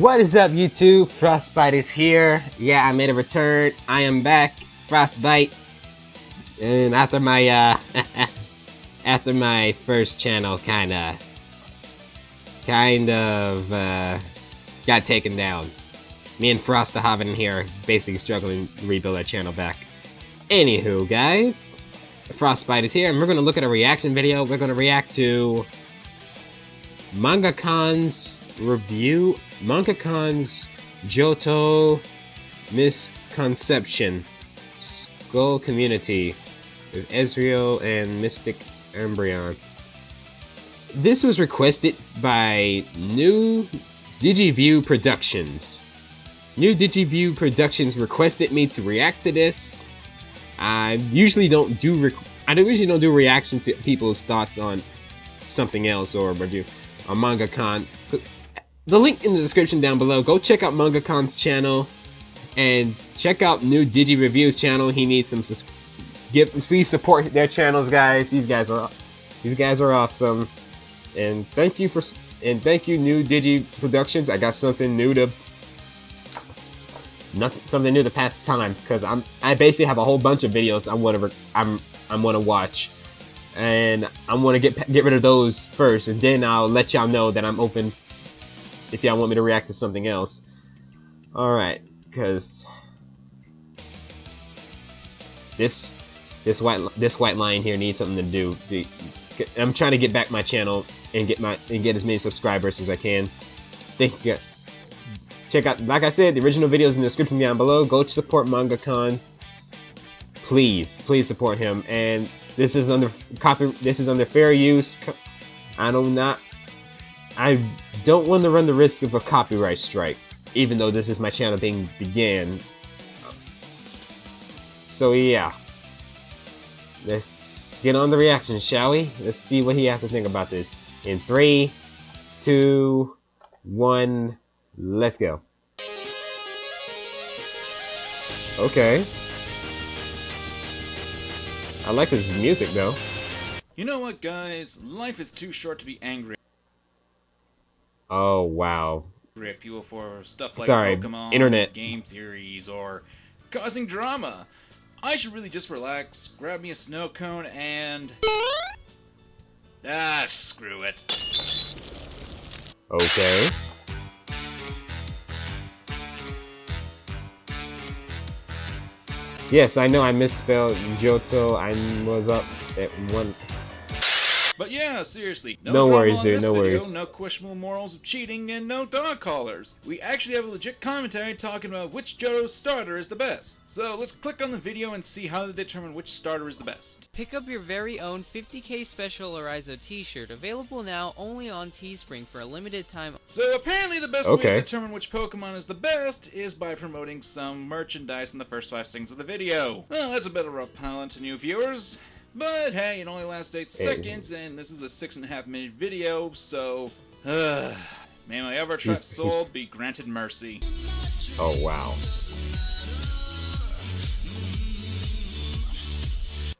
What is up, YouTube? Frostbite is here. Yeah, I made a return. I am back, Frostbite. And after my after my first channel kind of got taken down. Me and Frost the Hobidon here basically struggling to rebuild our channel back. Anywho, guys, Frostbite is here, and we're gonna look at a reaction video. We're gonna react to MangaKamen's review, MangaKamen's Johto Misconceptions Skull Commentary with Ezreal and Mystic Embryon. This was requested by New Digiview Productions. New Digiview Productions requested me to react to this. I usually don't do reaction to people's thoughts on something else or review on MangaKamen. The link in the description down below. Go check out MangaKamen's channel and check out New Digi Review's channel. He needs some please support their channels, guys. These guys are awesome. And thank you New Digi Productions. I got something new to pass the time, because I basically have a whole bunch of videos I want to watch, and I want to get rid of those first, and then I'll let y'all know that I'm open if y'all want me to react to something else. All right, because this white line here needs something to do. I'm trying to get back my channel and get as many subscribers as I can. Thank you. Check out, like I said, the original videos in the description down below. Go support MangaKamen. Please support him. And this is under fair use. I don't want to run the risk of a copyright strike, even though this is my channel began. So yeah, let's get on the reaction, shall we? Let's see what he has to think about this. In 3, 2, 1. Let's go. Okay. I like his music though. You know what, guys? Life is too short to be angry. Oh wow. At people for stuff like Sorry, Pokemon, internet game theories, or causing drama. I should really just relax, grab me a snow cone, and screw it. Okay. Yes, I know I misspelled Johto. I was up at 1. But yeah, seriously, no worries, dude. No worries. No questionable morals of cheating, and no dog collars. We actually have a legit commentary talking about which Johto starter is the best. So let's click on the video and see how they determine which starter is the best. Pick up your very own 50k special Arizo t-shirt, available now only on Teespring for a limited time. So apparently the best way to determine which Pokemon is the best is by promoting some merchandise in the first 5 seconds of the video. Well, that's a bit of a repellent to new viewers. But hey, it only lasts 8 seconds, and this is a 6.5-minute video, so may my ever-trapped soul be granted mercy. Oh wow.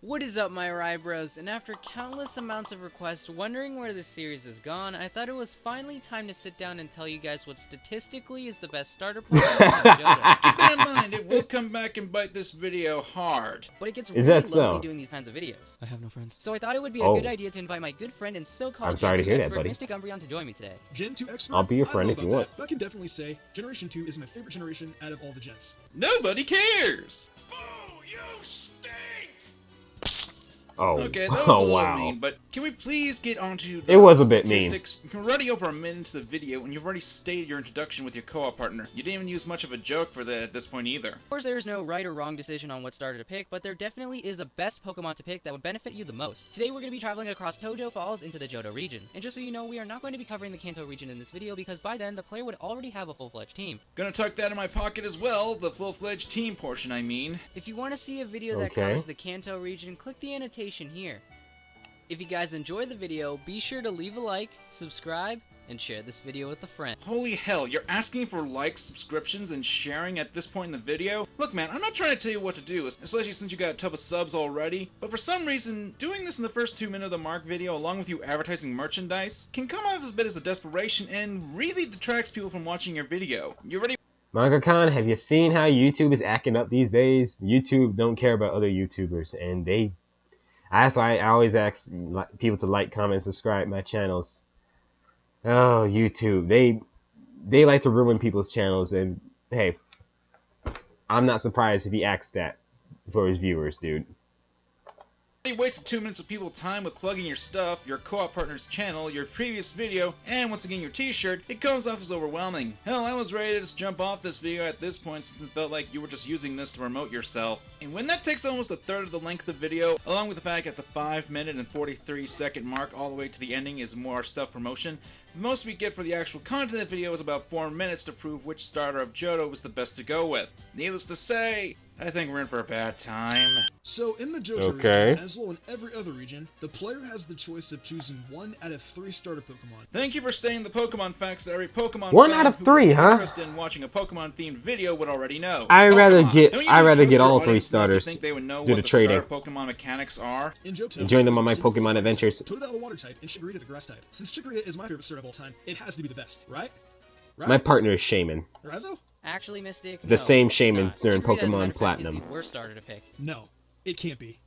What is up, my eyebrows? And after countless amounts of requests wondering where this series has gone, I thought it was finally time to sit down and tell you guys what statistically is the best starter Pokemon in Johto. Keep that in mind, it will come back and bite this video hard. But it gets really lonely doing these kinds of videos. I have no friends. So I thought it would be a good idea to invite my good friend and so-called I'm sorry to hear that, buddy. Mystic Embryon to join me today. Gen 2 X. I'll be your friend if you want. But I can definitely say Generation 2 is my favorite generation out of all the gens. Nobody cares! Oh, you stink! Oh, okay, that was a little wow. mean, but can we please get onto the It was a bit mean. We're already over a minute into the video, and you've already stated your introduction with your co-op partner. You didn't even use much of a joke for that at this point either. Of course, there is no right or wrong decision on what starter to pick, but there definitely is a best Pokemon to pick that would benefit you the most. Today, we're going to be traveling across Tojo Falls into the Johto region. And just so you know, we are not going to be covering the Kanto region in this video, because by then, the player would already have a full-fledged team. Gonna tuck that in my pocket as well, the full-fledged team portion, I mean. If you want to see a video that covers the Kanto region, click the annotation here. If you guys enjoyed the video, be sure to leave a like, subscribe, and share this video with a friend. Holy hell, you're asking for likes, subscriptions, and sharing at this point in the video? Look man, I'm not trying to tell you what to do, especially since you got a tub of subs already, but for some reason, doing this in the first 2 minutes of the mark video along with you advertising merchandise can come off as a bit as a desperation and really detracts people from watching your video. You ready? MangaKamen, have you seen how YouTube is acting up these days? YouTube don't care about other YouTubers, and that's why I always ask people to like, comment, subscribe my channels. Oh, YouTube, they like to ruin people's channels, and hey, I'm not surprised if he acts that for his viewers, dude. You wasted 2 minutes of people's time with plugging your stuff, your co-op partner's channel, your previous video, and once again your t-shirt. It comes off as overwhelming. Hell, I was ready to just jump off this video at this point since it felt like you were just using this to promote yourself. And when that takes almost a third of the length of the video, along with the fact that the 5 minute and 43 second mark all the way to the ending is more self-promotion, the most we get for the actual content of the video is about 4 minutes to prove which starter of Johto was the best to go with. Needless to say, I think we're in for a bad time. So in the Johto region, as well in every other region, the player has the choice of choosing 1 out of 3 starter Pokemon. Thank you for stating the Pokemon facts that every Pokemon 1 out of 3, huh? interested in watching a Pokemon-themed video would already know. I'd rather Pokemon. get all 3 starters. Think they would know do what the the trading. starter Pokemon mechanics are? In Johto, And join them on my Pokemon adventures. Totodile the water type and Chikorita the grass type. Since Chikorita is my favorite starter of all time, it has to be the best, right? My partner is Shaman. Razzo? Actually, Mystic, The no, same it's Shaman not. during Chikorita, as a matter Pokemon of fact, Platinum. is the worst starter to pick. No, it can't be.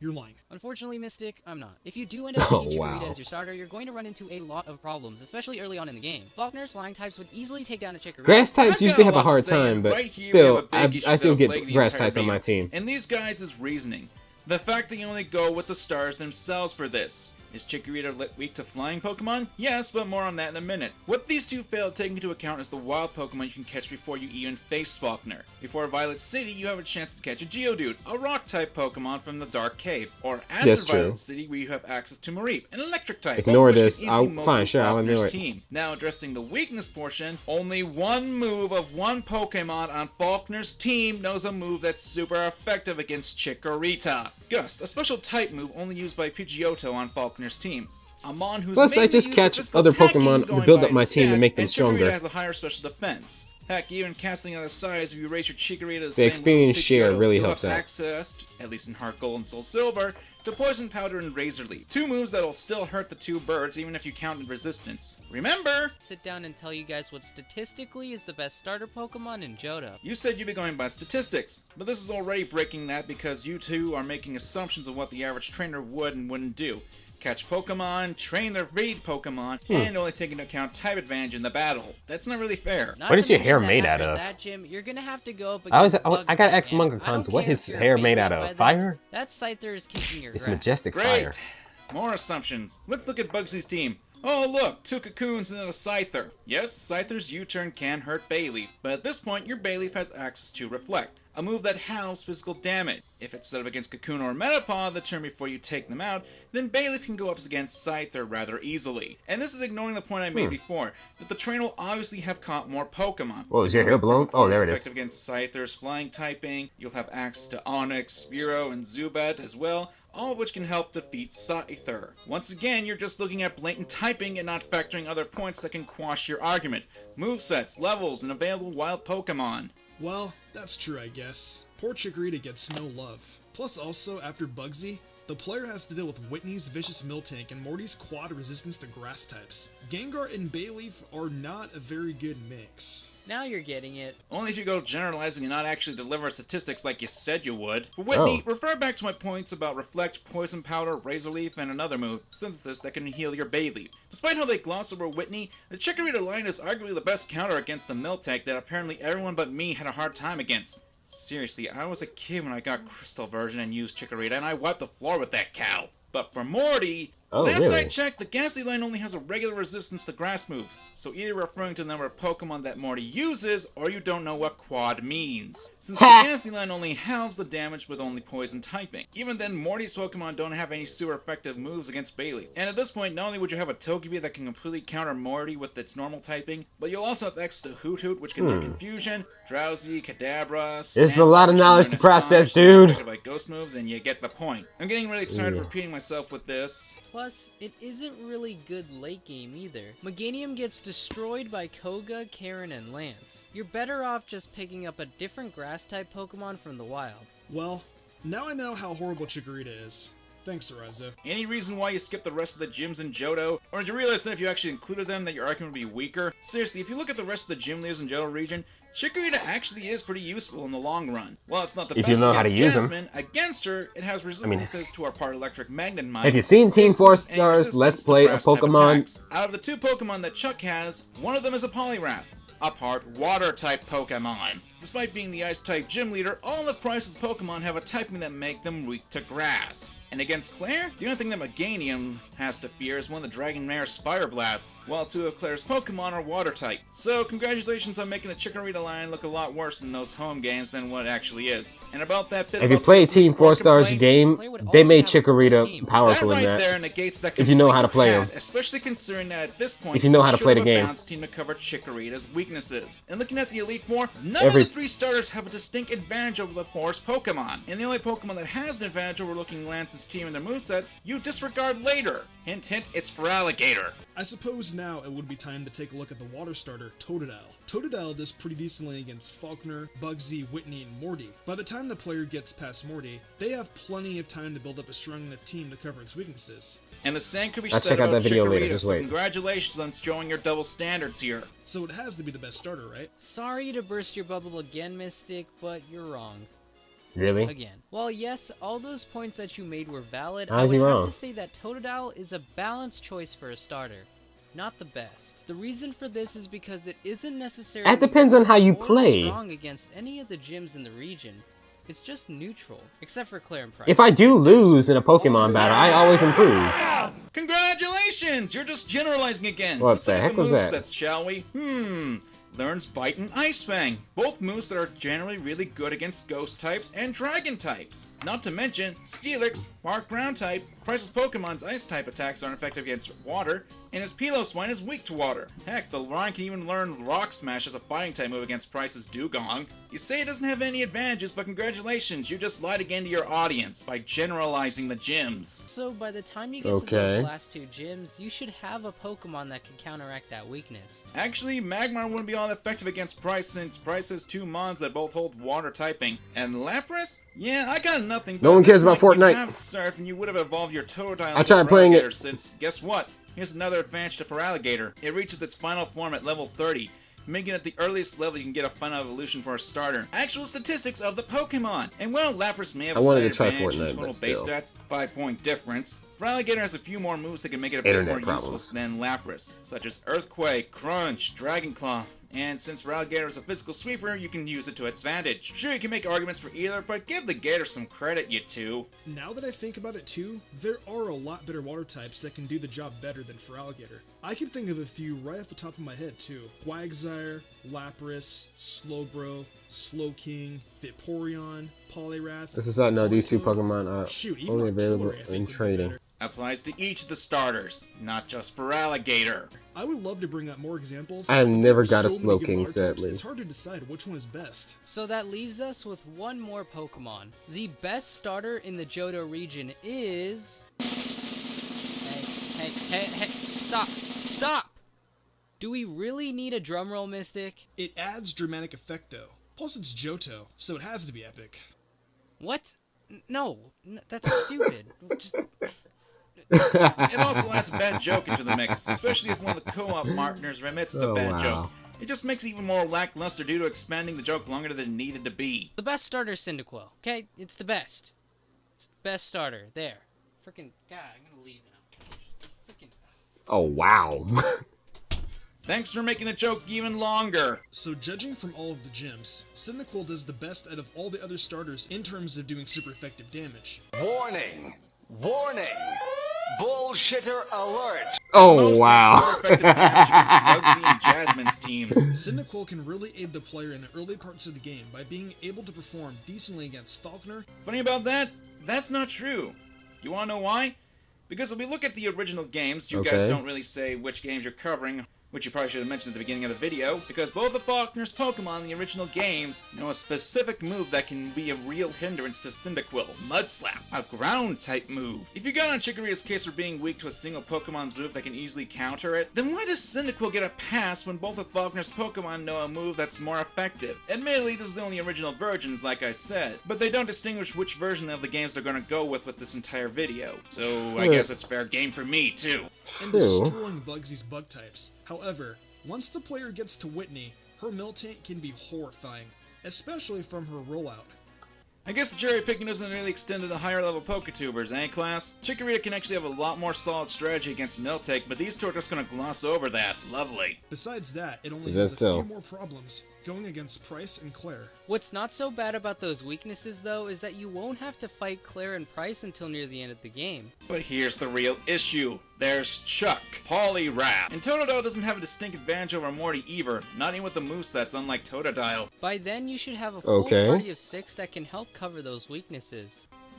You're lying. Unfortunately, Mystic, I'm not. If you do end up picking Chikorita as your starter, you're going to run into a lot of problems, especially early on in the game. Faulkner's flying types would easily take down a Chikorita. Grass types usually have a hard time, but still, I still get grass types on my team. And these guys' reasoning. The fact they only go with the stars themselves for this. Is Chikorita weak to flying Pokemon? Yes, but more on that in a minute. What these two fail to take into account is the wild Pokemon you can catch before you even face Faulkner. Before Violet City, you have a chance to catch a Geodude, a rock-type Pokemon from the Dark Cave. Or after Violet City, where you have access to Mareep, an electric-type. Ignore this. I'll ignore it. Team. Now addressing the weakness portion, only one move of one Pokemon on Faulkner's team knows a move that's super effective against Chikorita. Gust, a special type move only used by Pidgeotto on Faulkner's team. Plus, I just catch other Pokemon to build up my team and make them stronger. Has a higher special defense. Heck, even casting out of size, if you raise your Chikorita the experience share really helps out. Access, at least in Heart Gold and Soul Silver, to Poison Powder and Razor Leaf. 2 moves that'll still hurt the 2 birds even if you count in resistance. Remember! Sit down and tell you guys what statistically is the best starter Pokemon in Johto. You said you'd be going by statistics, but this is already breaking that because you two are making assumptions of what the average trainer would and wouldn't do. Catch Pokemon, train their raid Pokemon, and only take into account type advantage in the battle. That's not really fair. What is your hair made out of? That, Jim, you're gonna have to go up I gotta ask MangaKamen, what is his hair made out of? Fire? That Scyther is kicking your It's grass. majestic Great. fire. More assumptions. Let's look at Bugsy's team. Oh look, 2 Cocoons and then a Scyther. Yes, Scyther's U-turn can hurt Bayleaf, but at this point your Bayleaf has access to Reflect, a move that halves physical damage. If it's set up against Cocoon or Metapod the turn before you take them out, then Bayleaf can go up against Scyther rather easily. And this is ignoring the point I made before, that the trainer will obviously have caught more Pokemon. Whoa, is your hair blown? Oh, there it is. Effective against Scyther's flying typing, you'll have access to Onix, Spearow, and Zubat as well, all of which can help defeat Scyther. Once again, you're just looking at blatant typing and not factoring other points that can quash your argument. Movesets, levels, and available wild Pokemon. Well, that's true, I guess. Poor Chikorita gets no love. Plus also, after Bugsy, the player has to deal with Whitney's vicious Miltank and Morty's quad resistance to grass types. Gengar and Bayleaf are not a very good mix. Now you're getting it. Only if you go generalizing and not actually deliver statistics like you said you would. For Whitney, refer back to my points about Reflect, Poison Powder, Razor Leaf, and another move, Synthesis, that can heal your Bayleaf. Despite how they gloss over Whitney, the Chikorita line is arguably the best counter against the Miltank that apparently everyone but me had a hard time against. Seriously, I was a kid when I got Crystal version and used Chikorita, and I wiped the floor with that cow. But for Morty, last I checked, the Ghastly line only has a regular resistance to grass move, so either referring to the number of Pokemon that Morty uses, or you don't know what quad means. Since the Ghastly line only halves the damage with only poison typing. Even then, Morty's Pokemon don't have any super effective moves against Bayleaf. And at this point, not only would you have a Togepi that can completely counter Morty with its normal typing, but you'll also have access to Hoot Hoot, which can do Confusion, Drowsy, Kadabra, This is a lot of knowledge to process, dude. By ghost moves, and you get the point. I'm getting really excited for repeating myself myself with this. Plus, it isn't really good late game either. Meganium gets destroyed by Koga, Karen, and Lance. You're better off just picking up a different grass-type Pokemon from the wild. Well, now I know how horrible Chikorita is. Thanks, Arizo. Any reason why you skipped the rest of the gyms in Johto? Or did you realize that if you actually included them, that your argument would be weaker? Seriously, if you look at the rest of the gym leaders in Johto region, Chikorita actually is pretty useful in the long run. While it's not the best you know how to use Jasmine, against her, it has resistances to our part electric magnet mine. Have you seen Team 4 Stars Let's Play a Pokemon? Out of the 2 Pokemon that Chuck has, one of them is a Poliwrath, a part water-type Pokemon. Despite being the Ice-type gym leader, all of Price's Pokemon have a typing that make them weak to grass. And against Claire, the only thing that Meganium has to fear is one of the Dragon Mare's Fire Blast, while 2 of Claire's Pokemon are water-type. So congratulations on making the Chikorita line look a lot worse in those home games than what it actually is. And about that bit, if you play Team 4 Stars game, they made Chikorita powerful that in right that. There negates that if you know how to play them. Especially considering that at this point, if you know how to play the game. Balanced team to cover Chikorita's weaknesses. And looking at the Elite Four, none of the 3 starters have a distinct advantage over the 4's Pokemon. And the only Pokemon that has an advantage over Looking Lance's team and their movesets, you disregard later. Hint, hint, it's Feraligatr. I suppose now it would be time to take a look at the water starter, Totodile. Totodile does pretty decently against Faulkner, Bugsy, Whitney, and Morty. By the time the player gets past Morty, they have plenty of time to build up a strong enough team to cover its weaknesses. And the same could be I'll said check out about that video Chikorita, later, just so wait. Congratulations on showing your double standards here. So it has to be the best starter, right? Sorry to burst your bubble again, Mystic, but you're wrong. Really? Again. Well, yes, all those points that you made were valid. How's I he would wrong? have to say that Totodile is a balanced choice for a starter. Not the best. The reason for this is because it isn't necessarily That depends on how you or play. strong against any of the gyms in the region. It's just neutral, except for Claire and Price. If I do lose in a Pokemon battle, I always improve. Congratulations! You're just generalizing again. What Let's the look at heck was that? movesets, shall we? Learns Bite and Ice Fang. Both moves that are generally really good against Ghost types and Dragon types. Not to mention, Steelix, Bark Ground type, Price's Pokemon's Ice type attacks aren't effective against water, and his Piloswine is weak to water. Heck, the Lion can even learn Rock Smash as a fighting type move against Price's Dugong. You say it doesn't have any advantages, but congratulations, you just lied again to your audience by generalizing the gyms. So by the time you get to those last 2 gyms, you should have a Pokemon that can counteract that weakness. Actually, Magmar wouldn't be all that effective against Price since Price has 2 Mons that both hold water typing. And Lapras? Yeah, I got nothing. No one cares about Fortnite. You have Surf and you would have evolved your Totodile I tried playing it. since, guess what? Here's another advantage to Feraligatr. It reaches its final form at level 30. Making it the earliest level you can get a final evolution for a starter. Actual statistics of the Pokemon. And while Lapras may have a slight advantage in total base stats, 5-point difference, Feraligatr has a few more moves that can make it a bit more useful than Lapras, such as Earthquake, Crunch, Dragon Claw. And since Feraligatr is a physical sweeper, you can use it to its advantage. Sure, you can make arguments for either, but give the Gator some credit, you two. Now that I think about it too, there are a lot better water types that can do the job better than Feraligatr. I can think of a few right off the top of my head too. Quagsire, Lapras, Slowbro, Slowking, Vaporeon, Poliwrath. This is how no, these 2 Pokemon are only available Artillery, in trading. Applies to each of the starters, not just Feraligatr. I would love to bring up more examples. I have never got a so many good Slowking, water types, sadly. It's hard to decide which one is best. So that leaves us with one more Pokemon. The best starter in the Johto region is... Hey, stop! Stop! Do we really need a drumroll, Mystic? It adds dramatic effect though. Plus it's Johto, so it has to be epic. What? No, that's stupid. Just... It also adds a bad joke into the mix, especially if one of the co-op partners remits a bad joke. It just makes it even more lackluster due to expanding the joke longer than it needed to be. The best starter is Cyndaquil, okay? It's the best. It's the best starter. There. Freaking... God, I'm gonna leave now. Freaking... Oh, wow. Thanks for making the joke even longer. So judging from all of the gyms, Cyndaquil does the best out of all the other starters in terms of doing super effective damage. Warning! Warning! Bullshitter alert! Oh, wow. Super effective damage against Bugsy and Jasmine's teams. Cyndaquil can really aid the player in the early parts of the game by being able to perform decently against Faulkner. Funny about that? That's not true. You wanna know why? Because if we look at the original games, you guys don't really say which games you're covering. which you probably should have mentioned at the beginning of the video, because both of Faulkner's Pokemon in the original games know a specific move that can be a real hindrance to Cyndaquil, Mud Slap, a ground-type move. If you got on Chikorita's case for being weak to a single Pokemon's move that can easily counter it, then why does Cyndaquil get a pass when both of Faulkner's Pokemon know a move that's more effective? Admittedly, this is the only original versions, like I said, but they don't distinguish which version of the games they're gonna go with this entire video. So I guess it's fair game for me, too. And destroying Bugsy's bug types. However, once the player gets to Whitney, her Miltank can be horrifying, especially from her rollout. I guess the cherry picking doesn't really extend to the higher level Poketubers, eh, class? Chikorita can actually have a lot more solid strategy against Miltank, but these two are just gonna gloss over that. Lovely. Besides that, it only has a few more problems, going against Price and Claire. What's not so bad about those weaknesses, though, is that you won't have to fight Claire and Price until near the end of the game. But here's the real issue. There's Chuck, Poliwrath, and Totodile doesn't have a distinct advantage over Morty either, not even with the movesets unlike Totodile. By then, you should have a full party of 6 that can help cover those weaknesses.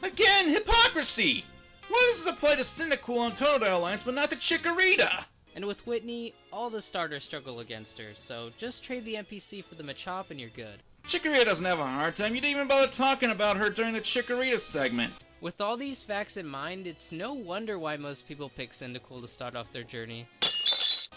Again, hypocrisy! Why does this apply to Cyndaquil on Totodile lines but not to Chikorita? And with Whitney, all the starters struggle against her, so just trade the NPC for the Machop and you're good. Chikorita doesn't have a hard time. You didn't even bother talking about her during the Chikorita segment. With all these facts in mind, it's no wonder why most people pick Cyndaquil to start off their journey.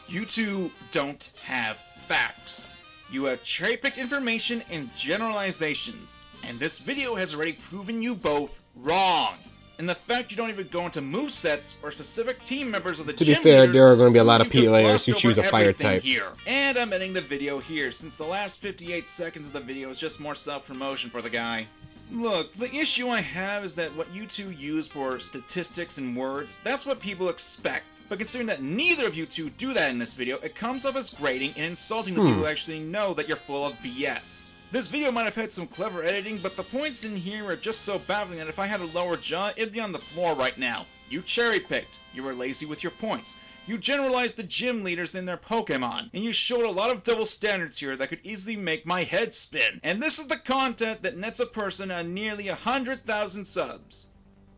You two don't have facts. You have cherry-picked information and generalizations. And this video has already proven you both wrong. And the fact you don't even go into movesets or specific team members of the gym leaders... To be fair, there are going to be a lot of players who choose a fire type. Here. And I'm ending the video here, since the last 58 seconds of the video is just more self-promotion for the guy. Look, the issue I have is that what you two use for statistics and words, that's what people expect. But considering that neither of you two do that in this video, it comes off as grating and insulting to people who actually know that you're full of BS. This video might have had some clever editing, but the points in here are just so baffling that if I had a lower jaw, it'd be on the floor right now. You cherry-picked. You were lazy with your points. You generalized the gym leaders in their Pokemon, and you showed a lot of double standards here that could easily make my head spin. And this is the content that nets a person on nearly 100,000 subs.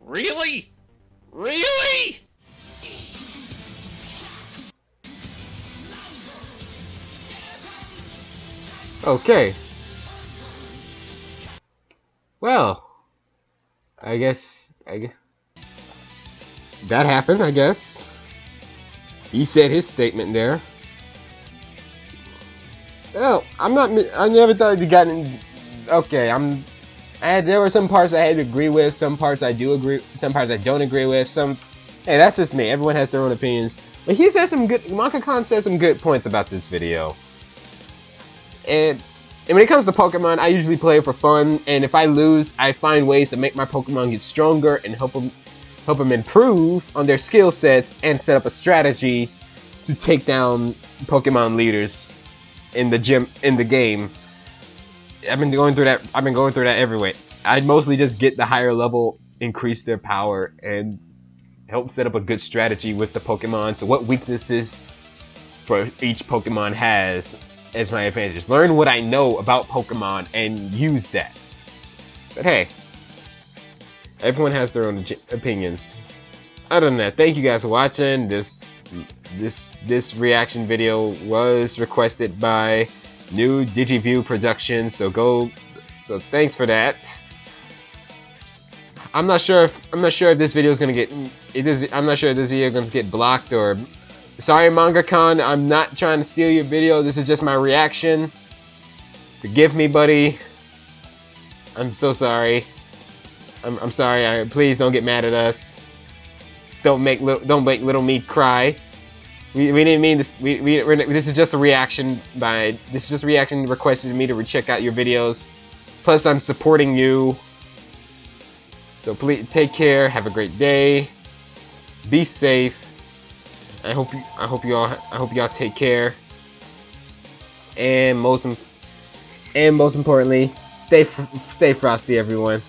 Really? Really? Okay. Well, I guess that happened, I guess. He said his statement there. Well, I never thought he'd gotten, okay, there were some parts I had to agree with, some parts I do agree, some parts I don't agree with, hey, that's just me, everyone has their own opinions. But he said MangaKamen said some good points about this video. And when it comes to Pokemon, I usually play for fun, and if I lose, I find ways to make my Pokemon get stronger and help them improve on their skill sets and set up a strategy to take down Pokemon leaders in the game. I've been going through that every way. I mostly just get the higher level, increase their power, and help set up a good strategy with the Pokemon. So what weaknesses for each Pokemon has as my advantage. Learn what I know about Pokemon and use that. But hey, everyone has their own opinions. Other than that, thank you guys for watching. This reaction video was requested by new Digiview Productions, so thanks for that. I'm not sure if this video is gonna get I'm not sure if this video is gonna get blocked or. Sorry, MangaKamen, I'm not trying to steal your video. This is just my reaction. Forgive me, buddy. I'm so sorry. I'm sorry. Please don't get mad at us. Don't make little me cry. We didn't mean this. This is just a reaction this is just a reaction requested me to check out your videos. Plus, I'm supporting you. So please take care. Have a great day. Be safe. I hope y'all take care, and most importantly, stay frosty, everyone.